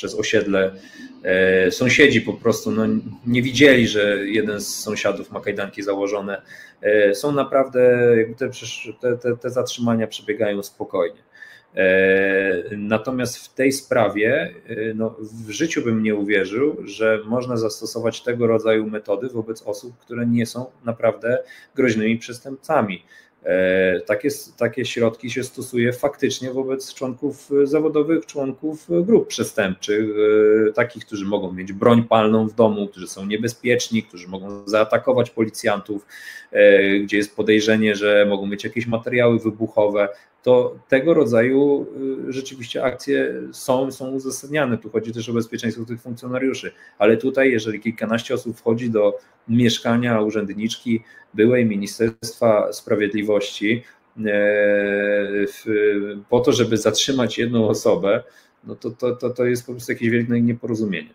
przez osiedle. Sąsiedzi po prostu nie widzieli, że jeden z sąsiadów ma kajdanki założone. Są naprawdę, te zatrzymania przebiegają spokojnie. Natomiast w tej sprawie w życiu bym nie uwierzył, że można zastosować tego rodzaju metody wobec osób, które nie są naprawdę groźnymi przestępcami. Takie środki się stosuje faktycznie wobec członków zawodowych, członków grup przestępczych, takich, którzy mogą mieć broń palną w domu, którzy są niebezpieczni, którzy mogą zaatakować policjantów, gdzie jest podejrzenie, że mogą mieć jakieś materiały wybuchowe. To tego rodzaju rzeczywiście akcje są uzasadniane. Tu chodzi też o bezpieczeństwo tych funkcjonariuszy, ale tutaj, jeżeli kilkanaście osób wchodzi do mieszkania urzędniczki byłej Ministerstwa Sprawiedliwości po to, żeby zatrzymać jedną osobę, to jest po prostu jakieś wielkie nieporozumienie.